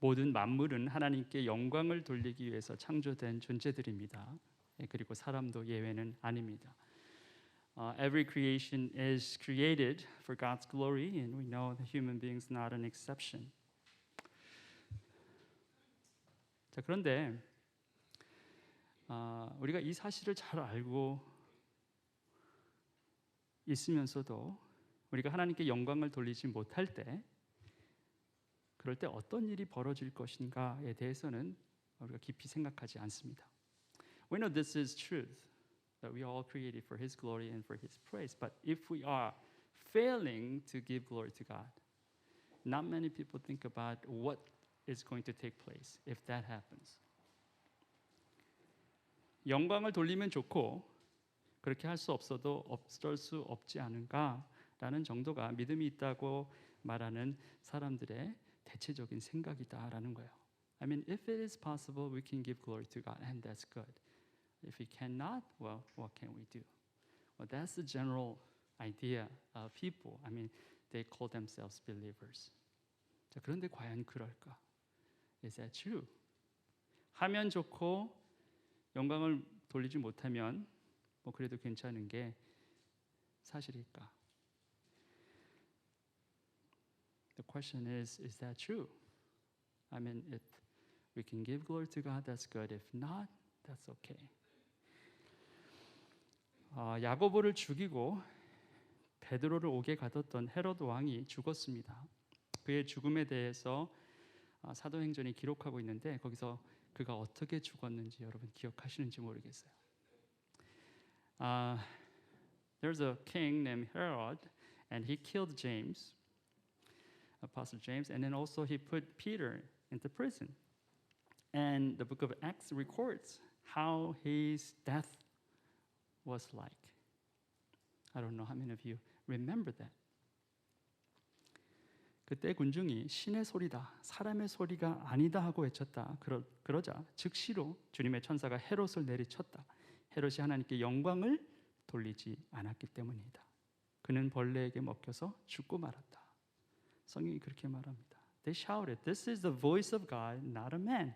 모든 만물은 하나님께 영광을 돌리기 위해서 창조된 존재들입니다. 그리고 사람도 예외는 아닙니다. Every creation is created for God's glory, and we know that human beings are not an exception. 자, 그런데 우리가 이 사실을 잘 알고 있으면서도 우리가 하나님께 영광을 돌리지 못할 때, 그럴 때 어떤 일이 벌어질 것인가에 대해서는 우리가 깊이 생각하지 않습니다. We know this is truth, that we are all created for His glory and for His praise. But if we are failing to give glory to God, not many people think about what is going to take place if that happens. 영광을 돌리면 좋고 그렇게 할 수 없어도 어쩔 수 없지 않은가라는 정도가 믿음이 있다고 말하는 사람들의 대체적인 생각이다라는 거예요. I mean, if it is possible, we can give glory to God, and that's good. If we cannot, well, what can we do? Well, that's the general idea of people. I mean, they call themselves believers. 자, 그런데 과연 그럴까? Is that true? 하면 좋고 영광을 돌리지 못하면 뭐 그래도 괜찮은 게 사실일까? The question is that true? I mean, if we can give glory to God, that's good. If not, that's okay. 야고보를 죽이고 베드로를 옥에 가뒀던 헤로드 왕이 죽었습니다. 그의 죽음에 대해서 사도행전이 기록하고 있는데 거기서 그가 어떻게 죽었는지 여러분 기억하시는지 모르겠어요. There's a king named Herod, and he killed James, Apostle James, and then also he put Peter into prison. And the book of Acts records how his death was like. I don't know how many of you remember that. 그때 군중이 신의 소리다, 사람의 소리가 아니다 하고 외쳤다. 그러자 즉시로 주님의 천사가 헤롯을 내리쳤다. 헤롯이 하나님께 영광을 돌리지 않았기 때문이다. 그는 벌레에게 먹혀서 죽고 말았다. 성경이 그렇게 말합니다. They shouted, "This is the voice of God, not a man."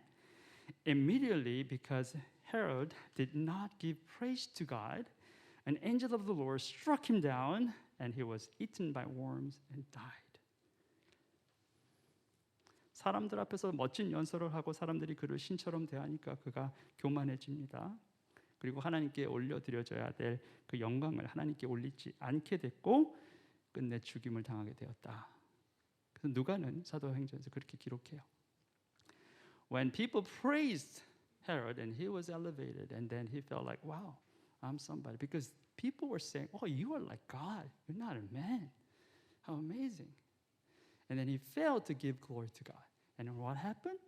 Immediately, because Herod did not give praise to God, an angel of the Lord struck him down, and he was eaten by worms and died. 사람들 앞에서 멋진 연설을 하고 사람들이 그를 신처럼 대하니까 그가 교만해집니다. 그리고 하나님께 올려드려져야 될 그 영광을 하나님께 올리지 않게 됐고 끝내 죽임을 당하게 되었다. 그래서 누가는 사도행전에서 그렇게 기록해요. When people praised Herod and he was elevated, and then he felt like, wow, I'm somebody. Because people were saying, oh, you are like God. You're not a man. How amazing. And then he failed to give glory to God. And then what happened?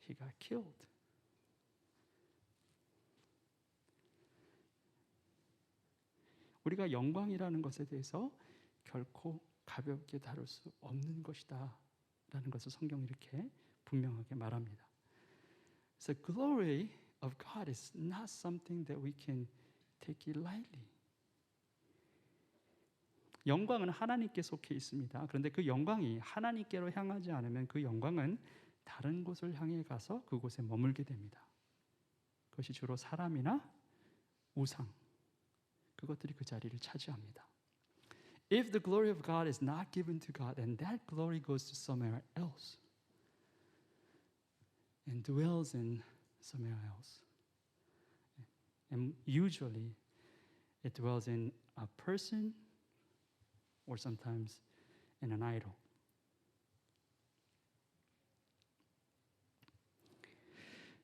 He got killed. 우리가 영광이라는 것에 대해서 결코 가볍게 다룰 수 없는 것이다 라는 것을 성경이 이렇게 분명하게 말합니다. So glory of God is not something that we can take it lightly. 영광은 하나님께 속해 있습니다. 그런데 그 영광이 하나님께로 향하지 않으면 그 영광은 다른 곳을 향해 가서 그곳에 머물게 됩니다. 그것이 주로 사람이나 우상, 그것들이 그 자리를 차지합니다. If the glory of God is not given to God, then that glory goes to somewhere else and dwells in somewhere else. And usually it dwells in a person or sometimes in an idol.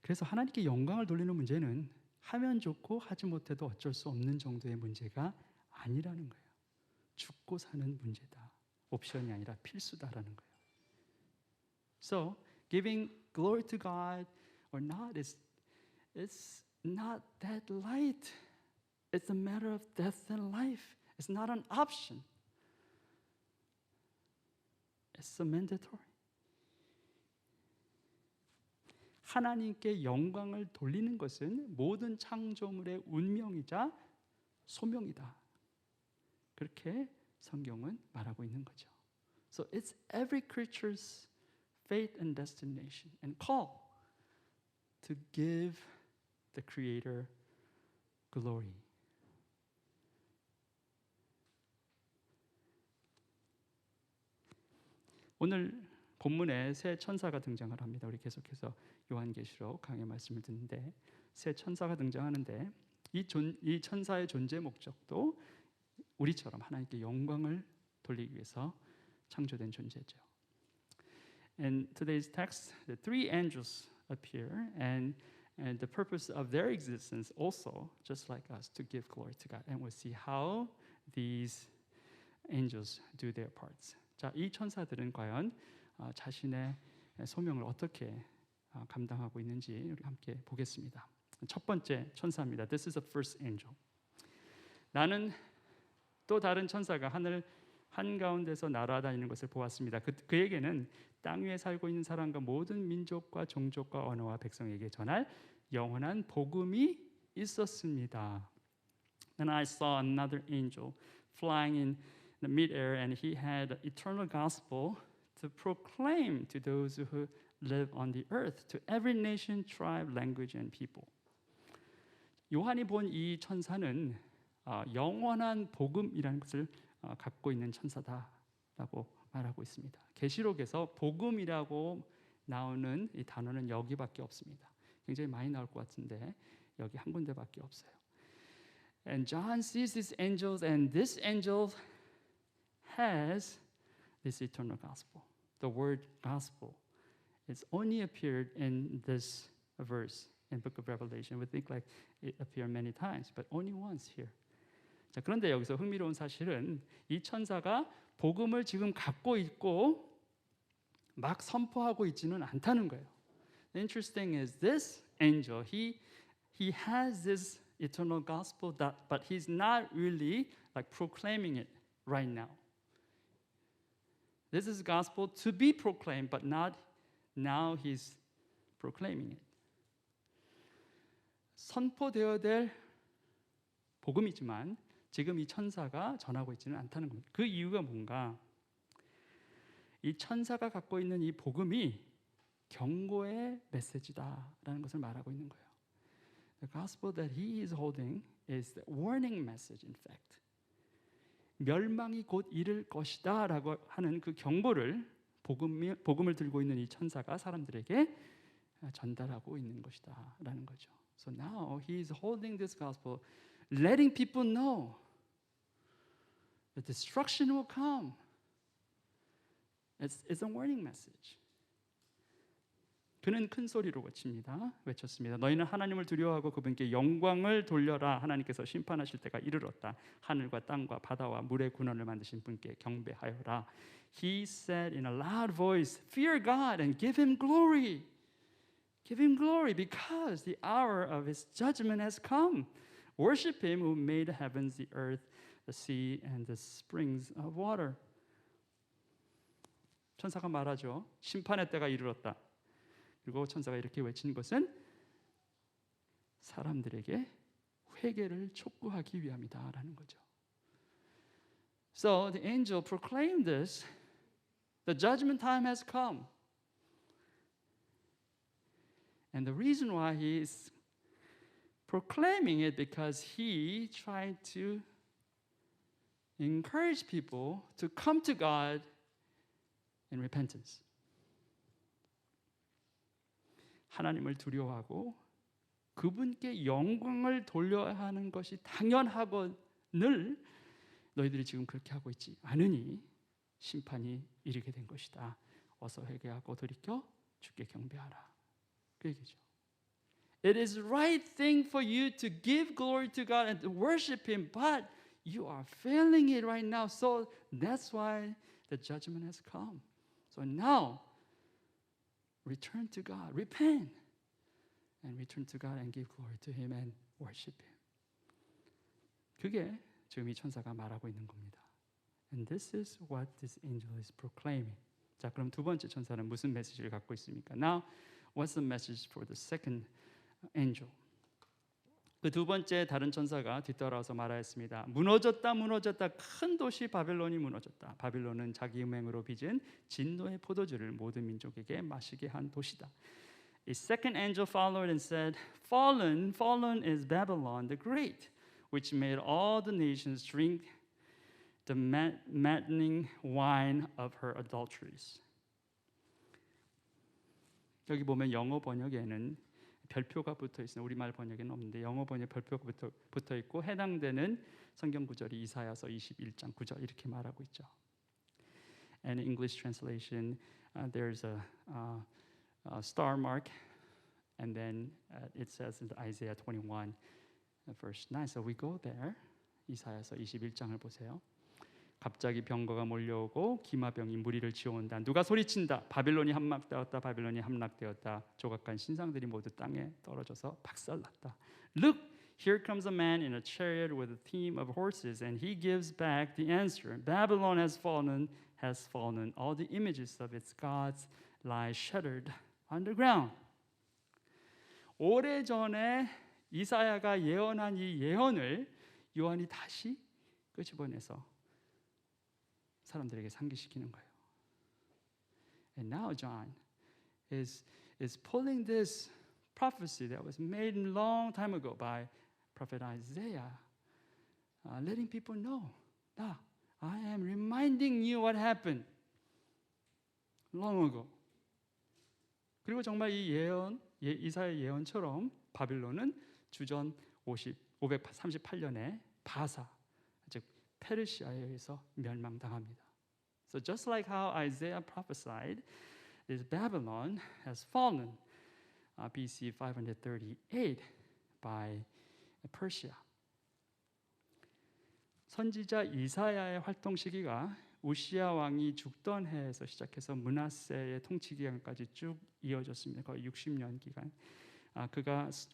그래서 하나님께 영광을 돌리는 문제는 하면 좋고 하지 못해도 어쩔 수 없는 정도의 문제가 아니라는 거예요. 죽고 사는 문제다. 옵션이 아니라 필수다라는 거예요. So, giving glory to God or not it's not that light. It's a matter of death and life. It's not an option. It's a mandatory. 하나님께 영광을 돌리는 것은 모든 창조물의 운명이자 소명이다. 그렇게 성경은 말하고 있는 거죠. So it's every creature's fate and destination and call to give the Creator glory. 오늘 본문에 새 천사가 등장을 합니다. 우리 계속해서 요한계시록 강의 말씀을 듣는데 새 천사가 등장하는데 이 천사의 존재 목적도 우리처럼 하나님께 영광을 돌리기 위해서 창조된 존재죠. In today's text, the three angels appear, and the purpose of their existence also, just like us, to give glory to God. And we'll see how these angels do their parts. 자, 이 천사들은 과연 자신의 소명을 어떻게 감당하고 있는지 우리 함께 보겠습니다. 첫 번째 천사입니다. This is the first angel. 나는 또 다른 천사가 하늘 한가운데서 날아다니는 것을 보았습니다. 그에게는 땅 위에 살고 있는 사람과 모든 민족과 종족과 언어와 백성에게 전할 영원한 복음이 있었습니다. And I saw another angel flying in the midair, and he had eternal gospel to proclaim to those who live on the earth, to every nation, tribe, language, and people. 요한이 본 이 천사는 영원한 복음이라는 것을 갖고 있는 천사다라고 말하고 있습니다. 계시록에서 복음이라고 나오는 이 단어는 여기밖에 없습니다. 굉장히 많이 나올 것 같은데 여기 한 군데밖에 없어요. And John sees these angels, and this angel has this eternal gospel. The word gospel it's only appeared in this verse in Book of Revelation. We think like it appeared many times, but only once here. 자, 그런데 여기서 흥미로운 사실은 이 천사가 복음을 지금 갖고 있고 막 선포하고 있지는 않다는 거예요. The interesting is this angel, he has this eternal gospel, but he's not really like proclaiming it right now. This is gospel to be proclaimed, but not now he's proclaiming it. 선포되어야 될 복음이지만 지금 이 천사가 전하고 있지는 않다는 겁니다. 그 이유가 뭔가? 이 천사가 갖고 있는 이 복음이 경고의 메시지다라는 것을 말하고 있는 거예요. The gospel that he is holding is the warning message, in fact. 멸망이 곧 이를 것이다라고 하는 그 경고를 복음을 들고 있는 이 천사가 사람들에게 전달하고 있는 것이다라는 거죠. So now he is holding this gospel, letting people know that destruction will come. It's a warning message. 그는 큰 소리로 외쳤습니다. 너희는 하나님을 두려워하고 그분께 영광을 돌려라. 하나님께서 심판하실 때가 이르렀다. 하늘과 땅과 바다와 물의 군원을 만드신 분께 경배하여라. He said in a loud voice, Fear God and give him glory. Give him glory because the hour of his judgment has come. Worship him who made the heavens, the earth, the sea, and the springs of water. 천사가 말하죠. 심판의 때가 이르렀다. 그리고 천사가 이렇게 외친 것은 사람들에게 회개를 촉구하기 위함이다라는 거죠. So the angel proclaimed this. The judgment time has come. And the reason why he is proclaiming it because he tried to encourage people to come to God in repentance. 하나님을 두려워하고 그분께 영광을 돌려야 하는 것이 당연하거늘 너희들이 지금 그렇게 하고 있지 않으니 심판이 이르게 된 것이다. 어서 회개하고 돌이켜 주께 경배하라. 그 얘기죠. It is the right thing for you to give glory to God and to worship Him, but you are failing it right now. So that's why the judgment has come. So now, return to God, repent, and return to God and give glory to Him and worship Him. 그게 지금 이 천사가 말하고 있는 겁니다. And this is what this angel is proclaiming. 자, 그럼 두 번째 천사는 무슨 메시지를 갖고 있습니까? Now, what's the message for the second angel? 그 두 번째 다른 천사가 뒤돌아서 말하였습니다. 무너졌다 무너졌다 큰 도시 바벨론이 무너졌다. 바벨론은 자기 음행으로 빚은 진노의 포도주를 모든 민족에게 마시게 한 도시다. A second angel followed and said, Fallen, fallen is Babylon the Great, which made all the nations drink the maddening wine of her adulteries. 여기 보면 영어 번역에는 별표가 붙어 있습니다. 우리말 번역에는 없는데 영어 번역 별표가 붙어 있고 해당되는 성경 구절이 이사야서 21장 9절 이렇게 말하고 있죠. And in English translation, there's a star mark, and then it says in Isaiah 21, verse 9. So we go there. 이사야서 21장을 보세요. 갑자기 병거가 몰려오고 기마병이 무리를 지어온다. 누가 소리친다. 바빌론이 함락되었다. 바빌론이 함락되었다. 조각간 신상들이 모두 땅에 떨어져서 박살났다. Look, here comes a man in a chariot with a team of horses, and he gives back the answer. Babylon has fallen, has fallen. All the images of its gods lie shattered on the ground. 오래전에 이사야가 예언한 이 예언을 요한이 다시 끄집어내서 사람들에게 상기시키는 거예요. And now John is pulling this prophecy that was made a long time ago by prophet Isaiah, letting people know, I am reminding you what happened long ago. 그리고 정말 이 예언, 이사야 예언처럼 바빌론은 주전 538년에 바사, 즉 페르시아에 의해서 멸망당합니다. So just like how Isaiah prophesied, this Babylon has fallen BC 538 by Persia. 선지자 이사야의 활동 시기가 우시야 왕이 죽던 해에서 시작해서 므낫세의 통치 기간까지 쭉 이어졌습니다. 거의 60년 기간.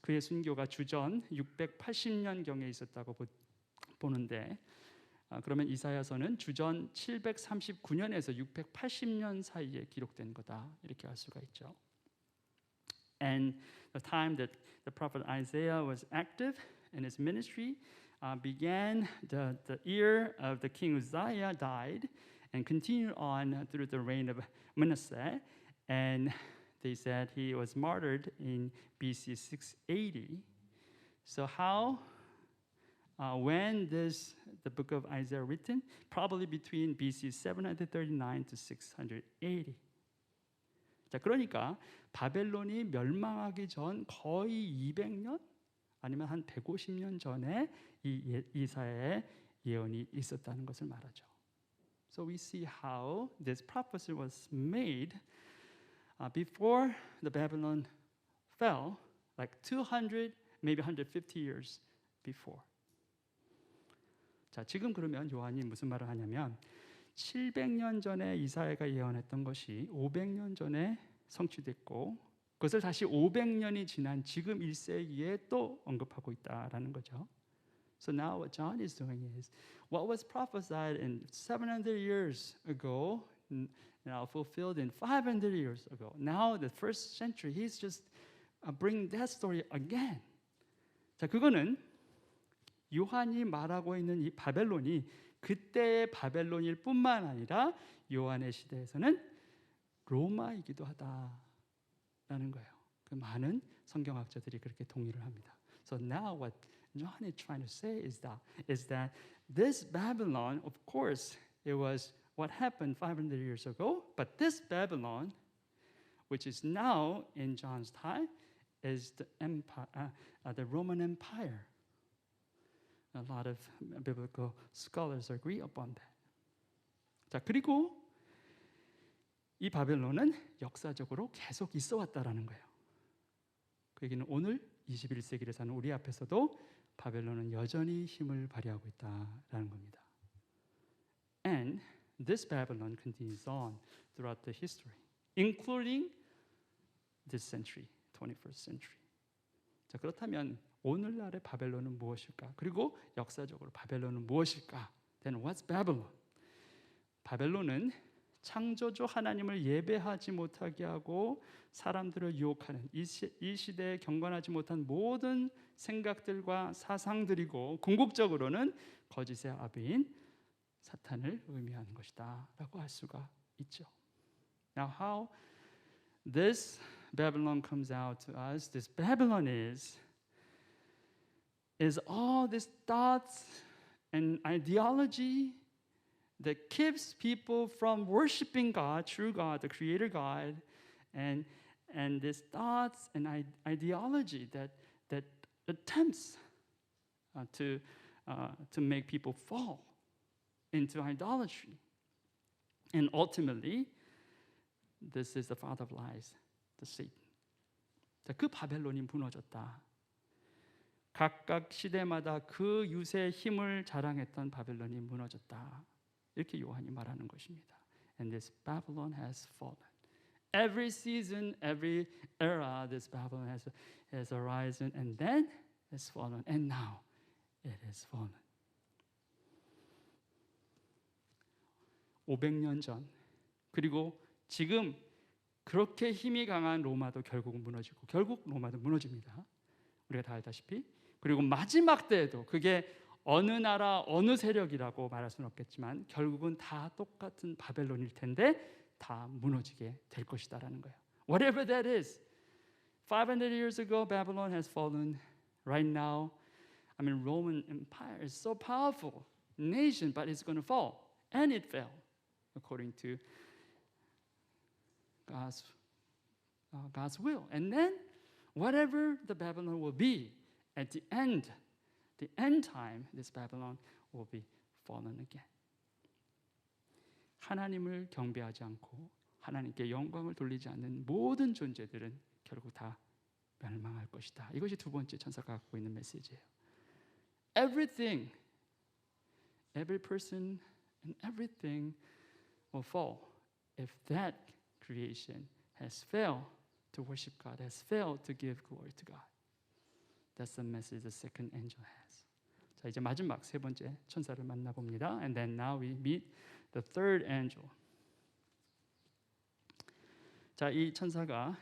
그의 순교가 주전 680년경에 있었다고 보는데, 그러면 이사야서는 주전 739년에서 680년 사이에 기록된 거다 이렇게 할 수가 있죠. And the time that the prophet Isaiah was active in his ministry began the year of the king Uzziah died and continued on through the reign of Manasseh, and they said he was martyred in BC 680. So how when the book of Isaiah written? Probably between BC 739 to 680. 자, 그러니까 바벨론이 멸망하기 전 거의 200년 아니면 한 150년 전에 이 이사야의 예언이 있었다는 것을 말하죠. So we see how this prophecy was made before the Babylon fell, like 200, maybe 150 years before. 자, 지금 그러면 요한이 무슨 말을 하냐면 700년 전에 이사야가 예언했던 것이 500년 전에 성취됐고 그것을 다시 500년이 지난 지금 1세기에 또 언급하고 있다라는 거죠. So now what John is doing is what was prophesied in 700 years ago now fulfilled in 500 years ago. Now the first century he's just bringing that story again. 자, 그거는 요한이 말하고 있는 이 바벨론이 그때의 바벨론일 뿐만 아니라 요한의 시대에서는 로마이기도 하다라는 거예요. 그 많은 성경학자들이 그렇게 동의를 합니다. So now what John is trying to say is that this Babylon, of course, it was what happened 500 years ago, but this Babylon, which is now in John's time, is the empire, the Roman Empire. A lot of biblical scholars agree upon that. 자, 그리고 이 바벨론은 역사적으로 계속 있어 왔다라는 거예요. 그 얘기는 오늘 21세기를 사는 우리 앞에서도 바벨론은 여전히 힘을 발휘하고 있다라는 겁니다. And this Babylon continues on throughout the history, including this century, 21st century. 자, 그렇다면 오늘날의 바벨론은 무엇일까? 그리고 역사적으로 바벨론은 무엇일까? Then what's Babylon? 바벨론은 창조주 하나님을 예배하지 못하게 하고 사람들을 유혹하는 이 시대에 경건하지 못한 모든 생각들과 사상들이고 궁극적으로는 거짓의 아비인 사탄을 의미하는 것이다 라고 할 수가 있죠. Now how this Babylon comes out to us, this Babylon is all these thoughts and ideology that keeps people from worshiping God, true God, the Creator God, and these thoughts and ideology that attempts to make people fall into idolatry, and ultimately, this is the father of lies, the Satan. 그 바벨론이 무너졌다. 각각 시대마다 그 유세의 힘을 자랑했던 바벨론이 무너졌다. 이렇게 요한이 말하는 것입니다. And this Babylon has fallen. Every season, every era, this Babylon has arisen, and then it's fallen, and now it has fallen. 500년 전, 그리고 지금 그렇게 힘이 강한 로마도 결국은 무너지고, 결국 로마도 무너집니다. 우리가 다 알다시피. 그리고 마지막 때에도 그게 어느 나라 어느 세력이라고 말할 수는 없겠지만 결국은 다 똑같은 바벨론일 텐데 다 무너지게 될 것이다라는 거예요. Whatever that is. 500 years ago Babylon has fallen. Right now, I mean Roman Empire is so powerful nation, but it's going to fall. And it fell according to God's will. And then whatever the Babylon will be at the end time, this Babylon will be fallen again. 하나님을 경배하지 않고 하나님께 영광을 돌리지 않는 모든 존재들은 결국 다 멸망할 것이다. 이것이 두 번째 천사가 갖고 있는 메시지예요. Everything, every person and everything will fall if that creation has failed to worship God, has failed to give glory to God. That's the message the second angel has. 자, 이제 마지막 세 번째 천사를 만나봅니다. And then now we meet the third angel. 자, 이 천사가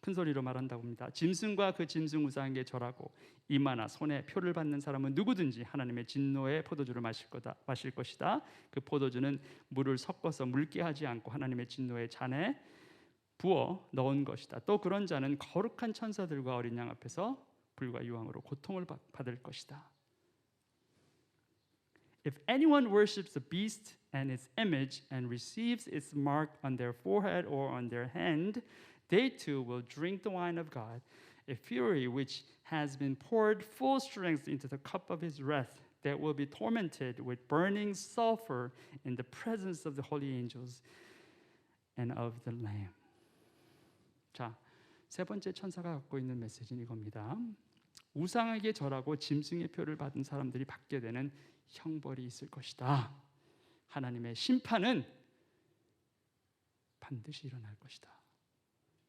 큰 소리로 말한다고 합니다. 짐승과 그 짐승 우상에게 절하고 이마나 손에 표를 받는 사람은 누구든지 하나님의 진노의 포도주를 마실 것이다. 그 포도주는 물을 섞어서 묽게 하지 않고 하나님의 진노의 잔에 부어 넣은 것이다. 또 그런 자는 거룩한 천사들과 어린 양 앞에서 불과 유황으로 고통을 받을 것이다. If anyone worships the beast and its image and receives its mark on their forehead or on their hand, they too will drink the wine of God, a fury which has been poured full strength into the cup of his wrath, that will be tormented with burning sulfur in the presence of the holy angels and of the Lamb. 자, 세 번째 천사가 갖고 있는 메시지는 이겁니다. 우상에게 절하고 짐승의 표를 받은 사람들이 받게 되는 형벌이 있을 것이다. 하나님의 심판은 반드시 일어날 것이다.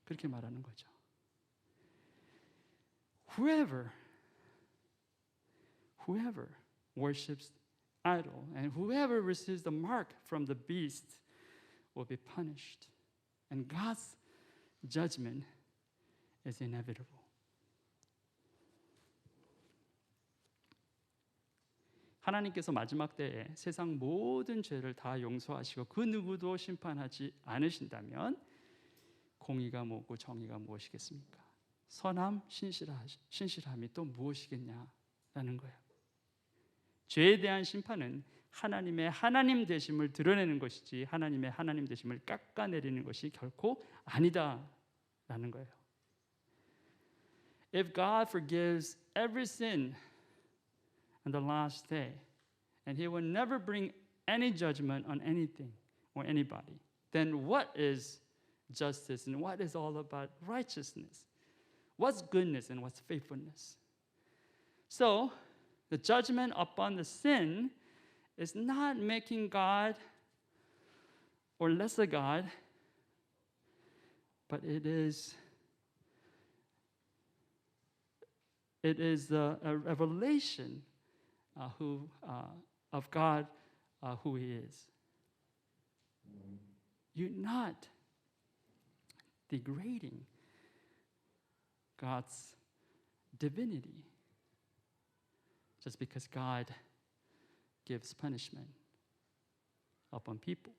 그렇게 말하는 거죠. Whoever worships idol and whoever receives the mark from the beast will be punished. And God's judgment is inevitable. 하나님께서 마지막 때에 세상 모든 죄를 다 용서하시고 그 누구도 심판하지 않으신다면 공의가 뭐고 정의가 무엇이겠습니까? 선함, 신실함이 또 무엇이겠냐라는 거예요. 죄에 대한 심판은 하나님의 하나님 되심을 드러내는 것이지 하나님의 하나님 되심을 깎아내리는 것이 결코 아니다라는 거예요. If God forgives every sin on the last day, and He will never bring any judgment on anything or anybody, then what is justice and what is all about righteousness? What's goodness and what's faithfulness? So, the judgment upon the sin is not making God or lesser God, but it is a revelation of God, who He is. you're not degrading God's divinity just because God gives punishment upon people.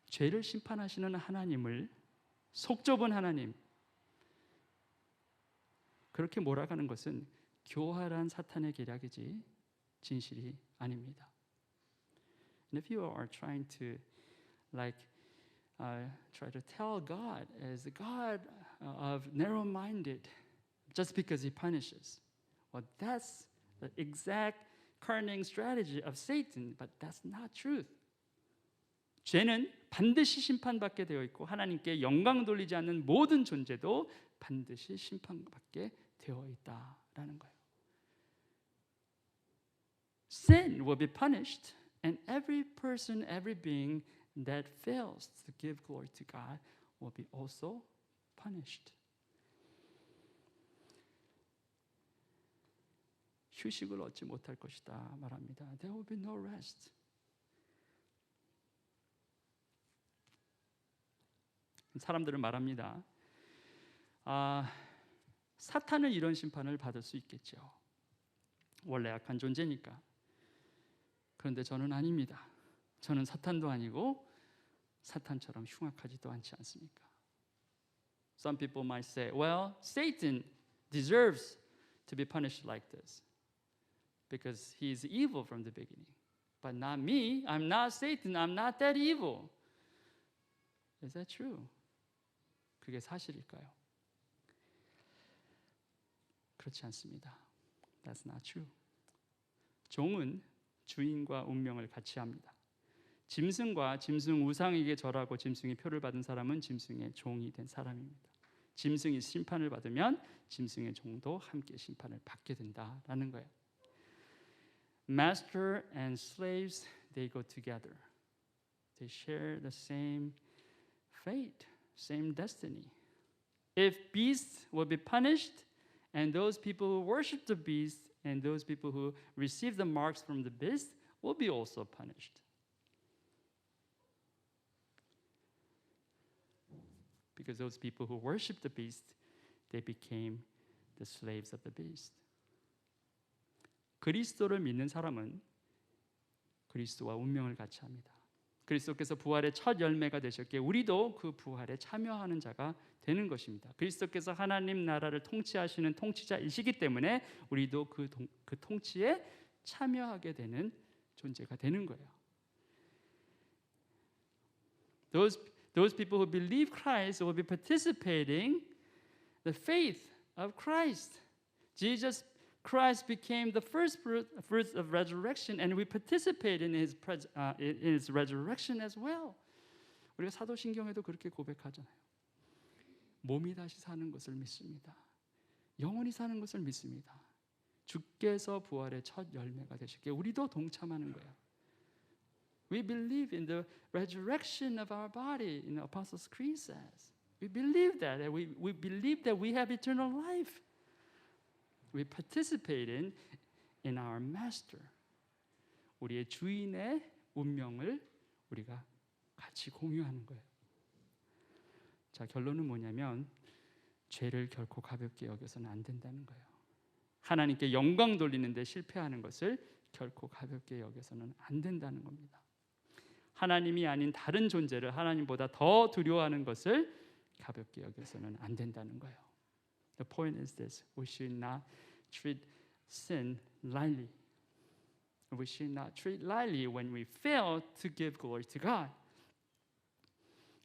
죄를 심판하시는 하나님을 속 좁은 하나님, 그렇게 몰아가는 것은 교활한 사탄의 계략이지 진실이 아닙니다. And if you are trying to try to tell God as a God of narrow-minded just because He punishes, well, that's the exact cunning strategy of Satan, but that's not truth. 죄는 반드시 심판받게 되어 있고 하나님께 영광 돌리지 않는 모든 존재도 반드시 심판받게 되어 있다라는 거예요. Sin will be punished, and every person, every being that fails to give glory to God will be also punished. 휴식을 얻지 못할 것이다 말합니다. There will be no rest. 사람들은 말합니다. 사탄은 이런 심판을 받을 수 있겠죠. 원래 악한 존재니까. 그런데 저는 아닙니다. 저는 사탄도 아니고 사탄처럼 흉악하지도 않지 않습니까? Some people might say, well, Satan deserves to be punished like this because he is evil from the beginning. But not me. I'm not Satan. I'm not that evil. Is that true? 그게 사실일까요? 그렇지 않습니다. That's not true. 종은 주인과 운명을 같이 합니다. 짐승과 짐승 우상에게 절하고 짐승의 표를 받은 사람은 짐승의 종이 된 사람입니다. 짐승이 심판을 받으면 짐승의 종도 함께 심판을 받게 된다라는 거예요. Master and slaves, they go together. They share the same fate, same destiny. If beasts will be punished, and those people who worship the beast and those people who receive the marks from the beast will be also punished. Because those people who worship the beast, they became the slaves of the beast. 그리스도를 믿는 사람은 그리스도와 운명을 같이 합니다. 그리스도께서 부활의 첫 열매가 되셨기에 우리도 그 부활에 참여하는 자가 되는 것입니다. 그리스도께서 하나님 나라를 통치하시는 통치자이시기 때문에 우리도 그 통치에 참여하게 되는 존재가 되는 거예요. Those people who believe Christ will be participating the faith of Christ. Jesus Christ became the first fruits of resurrection, and we participate in his resurrection as well. 우리가 사도신경에도 그렇게 고백하잖아요. 몸이 다시 사는 것을 믿습니다. 영원히 사는 것을 믿습니다. 주께서 부활의 첫 열매가 되시기에 우리도 동참하는 거예요. We believe in the resurrection of our body, in the Apostles' Creed says. We believe that, and we believe that we have eternal life. We participate in our master. 우리의 주인의 운명을 우리가 같이 공유하는 거예요. 자, 결론은 뭐냐면 죄를 결코 가볍게 여겨서는 안 된다는 거예요. 하나님께 영광 돌리는데 실패하는 것을 결코 가볍게 여겨서는 안 된다는 겁니다. 하나님이 아닌 다른 존재를 하나님보다 더 두려워하는 것을 가볍게 여겨서는 안 된다는 거예요. The point is this: we should not treat sin lightly. We should not treat lightly when we fail to give glory to God.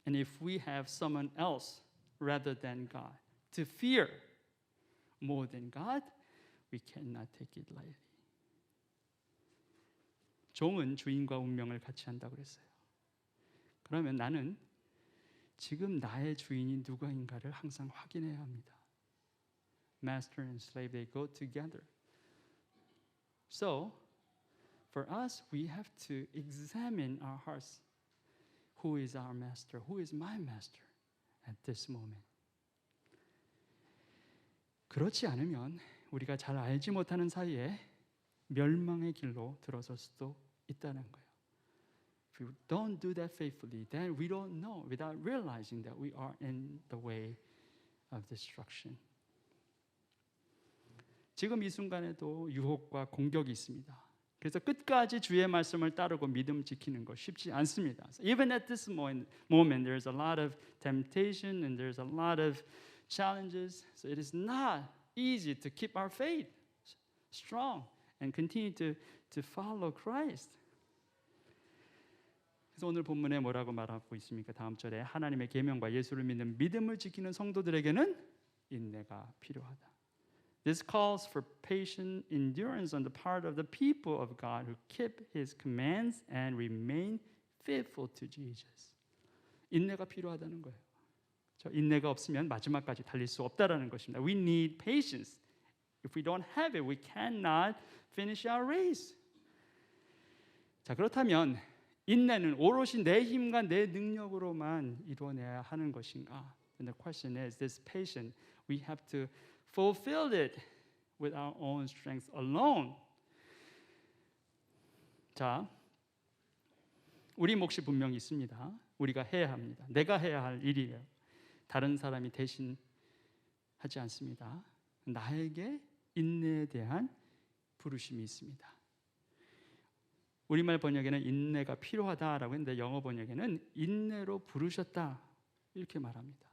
And if we have someone else rather than God to fear more than God, we cannot take it lightly. 종은 주인과 운명을 같이 한다고 그랬어요. 그러면 나는 지금 나의 주인이 누구인가를 항상 확인해야 합니다. Master and slave, they go together. So, for us, we have to examine our hearts. Who is our master? Who is my master at this moment? 그렇지 않으면 우리가 잘 알지 못하는 사이에 멸망의 길로 들어설 수도 있다는 거예요. If we don't do that faithfully, then we don't know without realizing that we are in the way of destruction. 지금 이 순간에도 유혹과 공격이 있습니다. 그래서 끝까지 주의 말씀을 따르고 믿음 지키는 거 쉽지 않습니다. So even at this moment, there's a lot of temptation and there's a lot of challenges. So it is not easy to keep our faith strong and continue to follow Christ. 그래서 오늘 본문에 뭐라고 말하고 있습니까? 다음 절에 하나님의 계명과 예수를 믿는 믿음을 지키는 성도들에게는 인내가 필요하다. This calls for patient endurance on the part of the people of God who keep His commands and remain faithful to Jesus. 인내가 필요하다는 거예요. 저 인내가 없으면 마지막까지 달릴 수 없다라는 것입니다. We need patience. If we don't have it, we cannot finish our race. 자, 그렇다면 인내는 오롯이 내 힘과 내 능력으로만 이루어내야 하는 것인가? And the question is, this patience, we have to fulfill it with our own strength alone. 자, 우리 몫이 분명히 있습니다. 우리가 해야 합니다. 내가 해야 할 일이에요. 다른 사람이 대신 하지 않습니다. 나에게 인내에 대한 부르심이 있습니다. 우리말 번역에는 인내가 필요하다라고 했는데 영어 번역에는 인내로 부르셨다 이렇게 말합니다.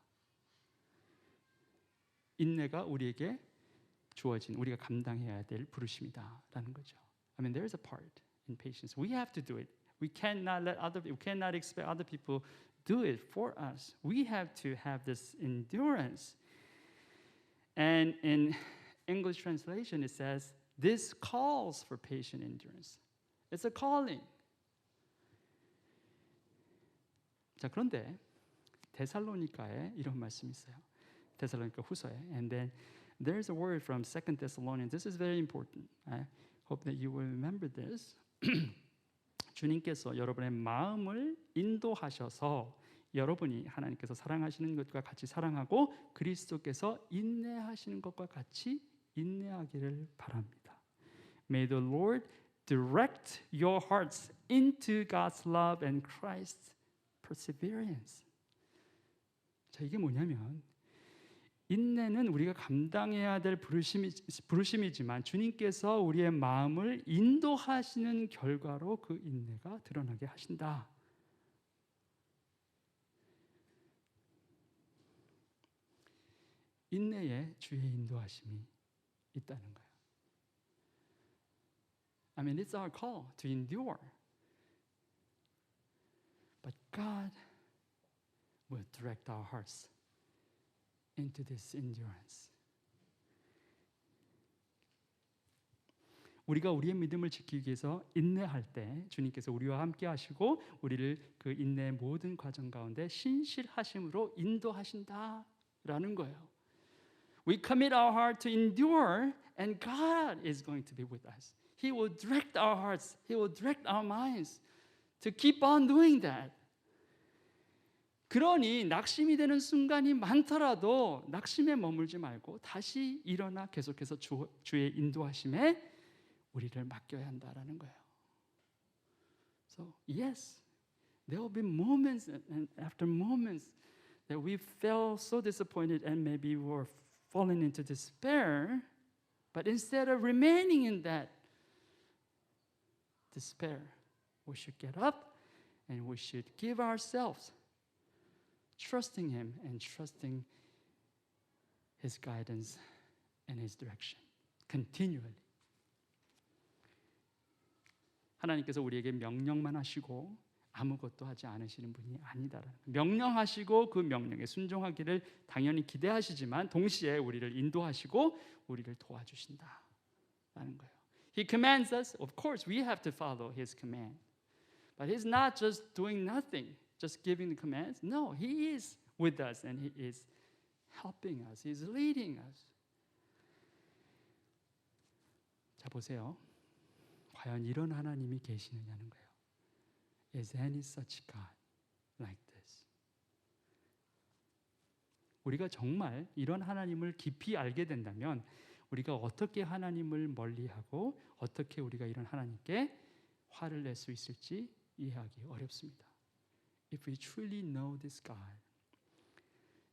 인내가 우리에게 주어진 우리가 감당해야 될 부르심이다라는 거죠. I mean, there is a part in patience. We have to do it. We cannot expect other people do it for us. We have to have this endurance. And in English translation, it says, this calls for patient endurance. It's a calling. 자, 그런데 데살로니가에 이런 말씀이 있어요. 데살로니가 후서에. And then there's a word from 2 Thessalonians. This is very important. I hope that you will remember this. 주님께서 여러분의 마음을 인도하셔서 여러분이 하나님께서 사랑하시는 것과 같이 사랑하고 그리스도께서 인내하시는 것과 같이 인내하기를 바랍니다. May the Lord direct your hearts into God's love and Christ's perseverance. 자, 이게 뭐냐면 인내는 우리가 감당해야 될 부르심이지만 주님께서 우리의 마음을 인도하시는 결과로 그 인내가 드러나게 하신다. 인내에 주의 인도하심이 있다는 거예요. I mean, it's our call to endure. But God will direct our hearts into this endurance. 우리가 우리의 믿음을 지키기 위해서 인내할 때 주님께서 우리와 함께 하시고 우리를 그 인내의 모든 과정 가운데 신실하심으로 인도하신다라는 거예요. We commit our heart to endure and God is going to be with us. He will direct our hearts. He will direct our minds to keep on doing that. 그러니 낙심이 되는 순간이 많더라도 낙심에 머물지 말고 다시 일어나 계속해서 주의 인도하심에 우리를 맡겨야 한다라는 거예요. So yes, there will be moments and after moments that we felt so disappointed and maybe were falling into despair, but instead of remaining in that despair, we should get up and we should give ourselves trusting Him and trusting His guidance and His direction continually. 하나님께서 우리에게 명령만 하시고 아무것도 하지 않으시는 분이 아니다라는 거예요. 명령하시고 그 명령에 순종하기를 당연히 기대하시지만 동시에 우리를 인도하시고 우리를 도와주신다라는 거예요. He commands us. Of course, we have to follow His command. But He's not just doing nothing, just giving the commands. No, He is with us and He is helping us. He's leading us. 자, 보세요. 과연 이런 하나님이 계시느냐는 거예요. Is any such God like this? 우리가 정말 이런 하나님을 깊이 알게 된다면 우리가 어떻게 하나님을 멀리하고 어떻게 우리가 이런 하나님께 화를 낼 수 있을지 이해하기 어렵습니다. If we truly know this God,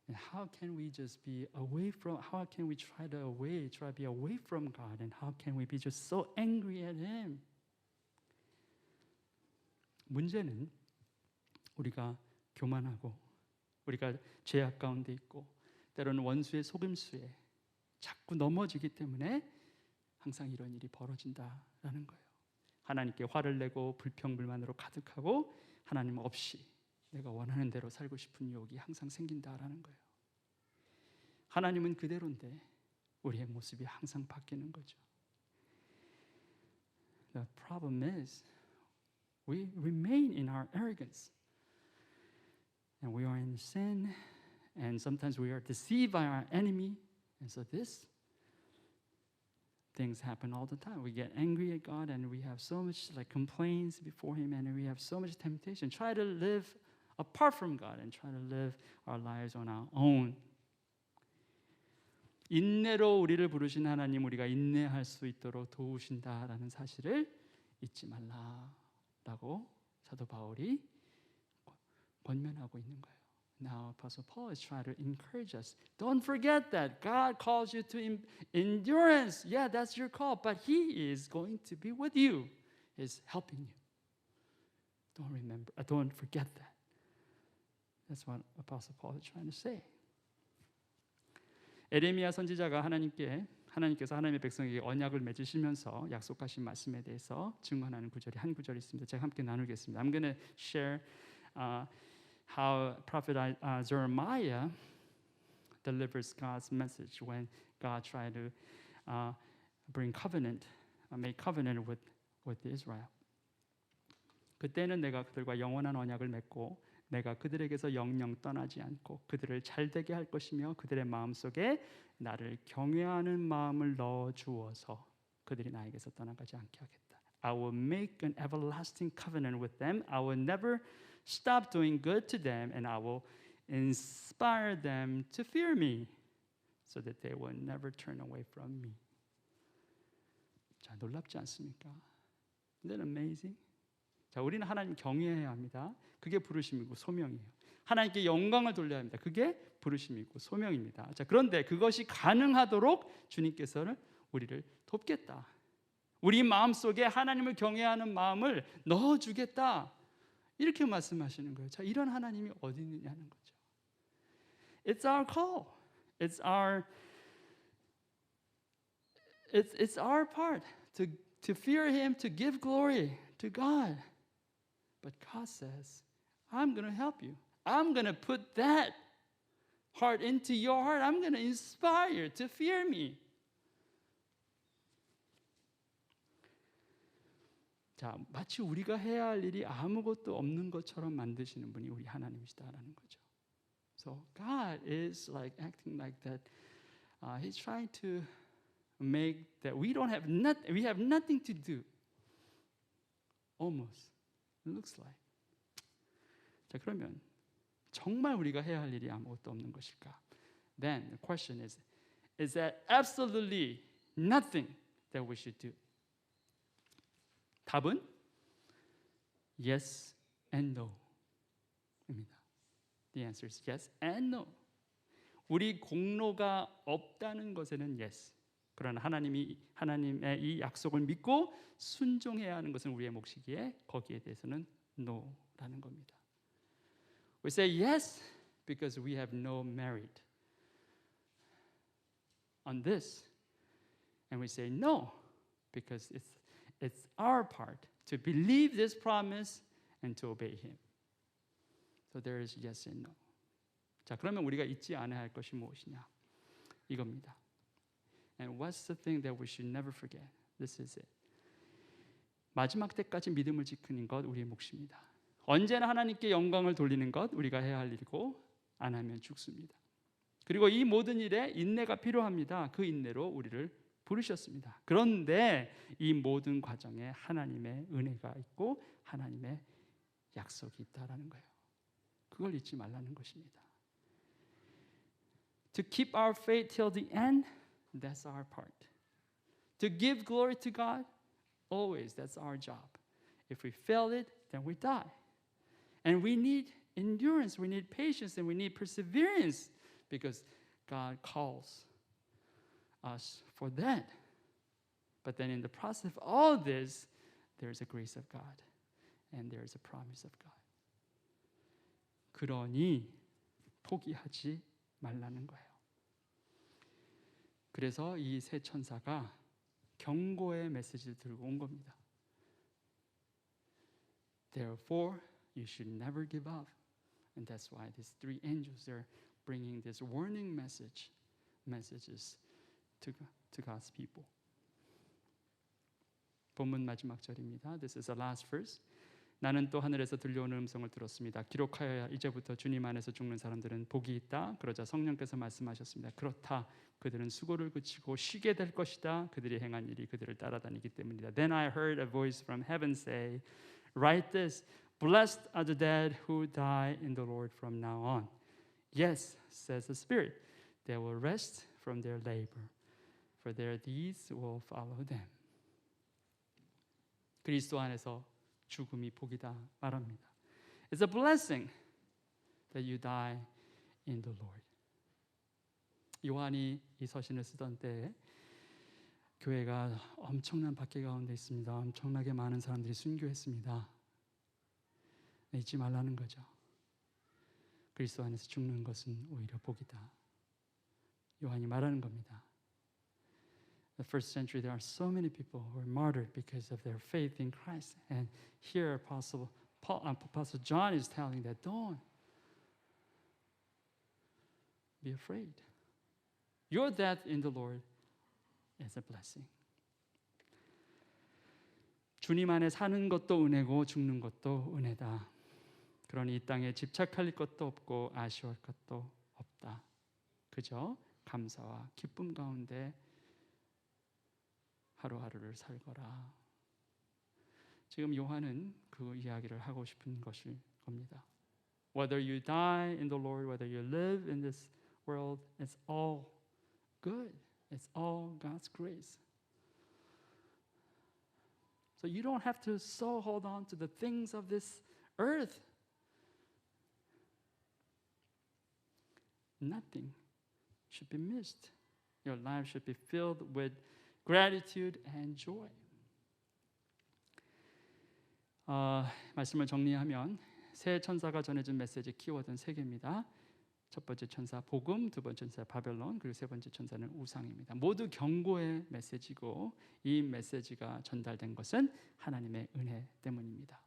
and how can we just be away from? How can we try to be away from God? And how can we be just so angry at Him? 문제는 우리가 교만하고 우리가 죄악 가운데 있고 때로는 원수의 속임수에 자꾸 넘어지기 때문에 항상 이런 일이 벌어진다라는 거예요. 하나님께 화를 내고 불평불만으로 가득하고 하나님 없이 내가 원하는 대로 살고 싶은 유혹이 항상 생긴다라는 거예요. 하나님은 그대로인데 우리의 모습이 항상 바뀌는 거죠. The problem is we remain in our arrogance. And we are in sin, and sometimes we are deceived by our enemy. And so these things happen all the time. We get angry at God, and we have so much complaints before Him, and we have so much temptation. Try to live apart from God and try to live our lives on our own. 인내로 우리를 부르신 하나님, 우리가 인내할 수 있도록 도우신다라는 사실을 잊지 말라라고 사도 바울이 권면하고 있는 거예요. Now Apostle Paul is trying to encourage us. Don't forget that God calls you to endurance. Yeah, that's your call, but He is going to be with you. He's helping you. Don't forget that. That's what Apostle Paul is trying to say. 에레미야 선지자가 하나님께서 하나님의 백성에게 언약을 맺으시면서 약속하신 말씀에 대해서 증언하는 구절이 한 구절이 있습니다. 제가 함께 나누겠습니다. I'm going to share how prophet Jeremiah delivers God's message when God tried to make covenant with Israel. 그때는 내가 그들과 영원한 언약을 맺고 내가 그들에게서 영영 떠나지 않고 그들을 잘되게 할 것이며 그들의 마음속에 나를 경외하는 마음을 넣어 주어서 그들이 나에게서 떠나가지 않게 하겠다. I will make an everlasting covenant with them. I will never stop doing good to them, and I will inspire them to fear me, so that they will never turn away from me. 자, 놀랍지 않습니까? Isn't that amazing? 자, 우리는 하나님 경외해야 합니다. 그게 부르심이고 소명이에요. 하나님께 영광을 돌려야 합니다. 그게 부르심이고 소명입니다. 자, 그런데 그것이 가능하도록 주님께서는 우리를 돕겠다. 우리 마음속에 하나님을 경외하는 마음을 넣어주겠다. 이렇게 말씀하시는 거예요. 자, 이런 하나님이 어디 있느냐는 거죠. It's our call. It's our part to fear Him, to give glory to God. But God says, I'm going to help you. I'm going to put that heart into your heart. I'm going to inspire you to fear me. 자, 마치 우리가 해야 할 일이 아무것도 없는 것처럼 만드시는 분이 우리 하나님이시다라는 거죠. So God is acting like that. He's trying to make that we have nothing to do. Almost. It looks like. 자, 그러면 정말 우리가 해야 할 일이 아무것도 없는 것일까? Then the question is that absolutely nothing that we should do? 답은 yes and no 입니다. The answer is yes and no. 우리 공로가 없다는 것에는 yes. 그러나 하나님의 이 약속을 믿고 순종해야 하는 것은 우리의 몫이기에 거기에 대해서는 no라는 겁니다. We say yes because we have no merit on this. And we say no because it's our part to believe this promise and to obey Him. So there is yes and no. 자, 그러면 우리가 잊지 않아야 할 것이 무엇이냐? 이겁니다. And what's the thing that we should never forget? This is it. 마지막 때까지 믿음을 지키는 것 우리의 몫입니다. 언제나 하나님께 영광을 돌리는 것 우리가 해야 할 일이고 안 하면 죽습니다. 그리고 이 모든 일에 인내가 필요합니다. 그 인내로 우리를 부르셨습니다. 그런데 이 모든 과정에 하나님의 은혜가 있고 하나님의 약속이 있다라는 거예요. 그걸 잊지 말라는 것입니다. To keep our faith till the end, that's our part. To give glory to God, always that's our job. If we fail it, then we die. And we need endurance, we need patience, and we need perseverance because God calls us for that. But then in the process of all this, there's a grace of God and there's a promise of God. 그러니 포기하지 말라는 거예요. 그래서 이 세 천사가 경고의 메시지를 들고 온 겁니다. Therefore, you should never give up. And that's why these three angels are bringing this warning messages to God's people. 본문 마지막 절입니다. This is the last verse. 나는 또 하늘에서 들려오는 음성을 들었습니다. 기록하여야 이제부터 주님 안에서 죽는 사람들은 복이 있다. 그러자 성령께서 말씀하셨습니다. 그렇다. 그들은 수고를 그치고 쉬게 될 것이다. 그들이 행한 일이 그들을 따라다니기 때문이다. Then I heard a voice from heaven say, Write this, blessed are the dead who die in the Lord from now on. Yes, says the Spirit, they will rest from their labor, for their deeds will follow them. 그리스도 안에서 죽음이 복이다 말합니다. It's a blessing that you die in the Lord. 요한이 이 서신을 쓰던 때에 교회가 엄청난 박해 가운데 있습니다. 엄청나게 많은 사람들이 순교했습니다. 잊지 말라는 거죠. 그리스도 안에서 죽는 것은 오히려 복이다. 요한이 말하는 겁니다. The first century, there are so many people who were martyred because of their faith in Christ. And here, Apostle John is telling that don't be afraid. Your death in the Lord is a blessing. 주님 안에 사는 것도 은혜고 죽는 것도 은혜다. 그러니 이 땅에 집착할 것도 없고 아쉬워할 것도 없다. 그저 감사와 기쁨 가운데 하루하루를 살거라. 지금 요한은 그 이야기를 하고 싶은 것일 겁니다. Whether you die in the Lord, whether you live in this world, it's all good. It's all God's grace. So you don't have to so hold on to the things of this earth. Nothing should be missed. Your life should be filled with gratitude and joy. 말씀을 정리하면 새 천사가 전해준 메시지 키워드는 세 개입니다. 첫 번째 천사 복음, 두 번째 천사 바벨론, 그리고 세 번째 천사는 우상입니다. 모두 경고의 메시지고 이 메시지가 전달된 것은 하나님의 은혜 때문입니다.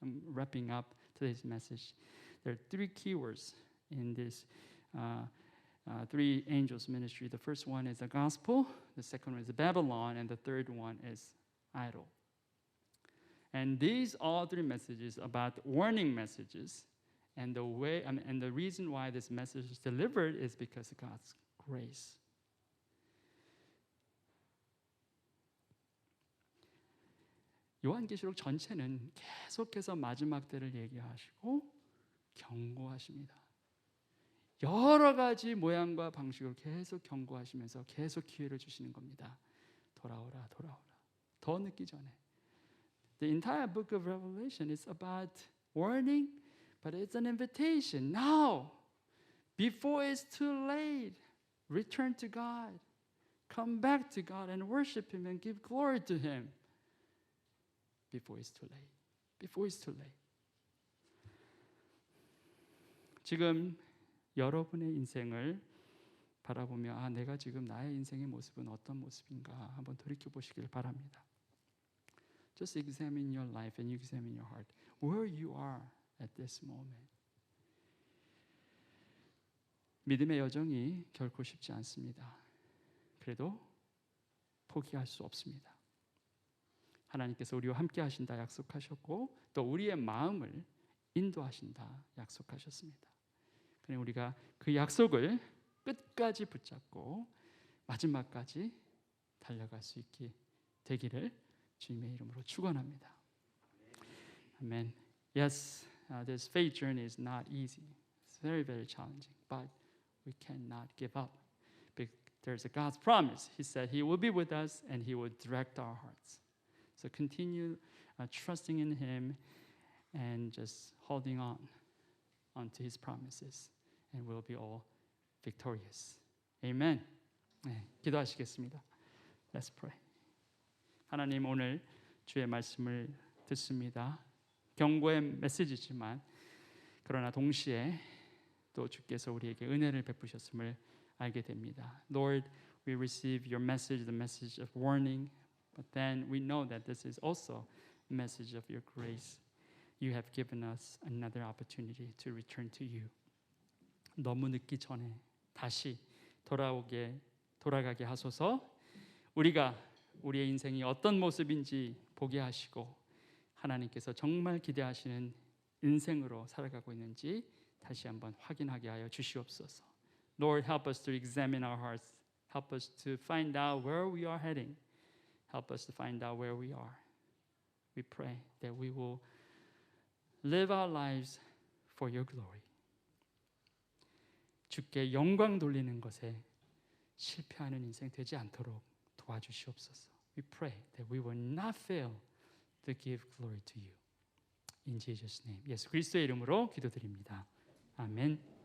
I'm wrapping up today's message. There are three keywords in this three angels ministry. The first one is the gospel, the second one is Babylon, and the third one is idol. And these all three messages about warning messages, and the reason why this message is delivered is because of God's grace. 요한계시록 전체는 계속해서 마지막 때를 얘기하시고 경고하십니다. 여러 가지 모양과 방식으로 계속 경고하시면서 계속 기회를 주시는 겁니다. 돌아오라, 돌아오라. 더 늦기 전에. The entire book of Revelation is about warning, but it's an invitation. Now, before it's too late, return to God. Come back to God and worship Him and give glory to Him. Before it's too late. Before it's too late. 지금 여러분의 인생을 바라보며 내가 지금 나의 인생의 모습은 어떤 모습인가 한번 돌이켜 보시길 바랍니다. Just examine your life and you examine your heart. Where you are at this moment. 믿음의 여정이 결코 쉽지 않습니다. 그래도 포기할 수 없습니다. 하나님께서 우리와 함께 하신다 약속하셨고 또 우리의 마음을 인도하신다 약속하셨습니다. 그러니 우리가 그 약속을 끝까지 붙잡고 마지막까지 달려갈 수 있게 되기를 주님의 이름으로 축원합니다. 아멘. Yes, this faith journey is not easy. It's very, very challenging, but we cannot give up. There's a God's promise. He said He will be with us and He will direct our hearts. So continue trusting in Him and just holding on to His promises, and we'll be all victorious. Amen. 네, 기도하시겠습니다. Let's pray. 하나님, 오늘 주의 말씀을 듣습니다. 경고의 메시지지만 그러나 동시에 또 주께서 우리에게 은혜를 베푸셨음을 알게 됩니다. Lord, we receive your message, the message of warning, but then we know that this is also a message of your grace. You have given us another opportunity to return to you. 너무 늦기 전에 다시 돌아가게 하소서. 우리가 우리의 인생이 어떤 모습인지 보게 하시고 하나님께서 정말 기대하시는 인생으로 살아가고 있는지 다시 한번 확인하게 하여 주시옵소서. Lord, help us to examine our hearts. Help us to find out where we are heading. Help us to find out where we are. We pray that we will live our lives for your glory. 주께 영광 돌리는 것에 실패하는 인생 되지 않도록 도와주시옵소서. We pray that we will not fail to give glory to you. In Jesus' name. 예수 그리스도의 이름으로 기도드립니다. 아멘.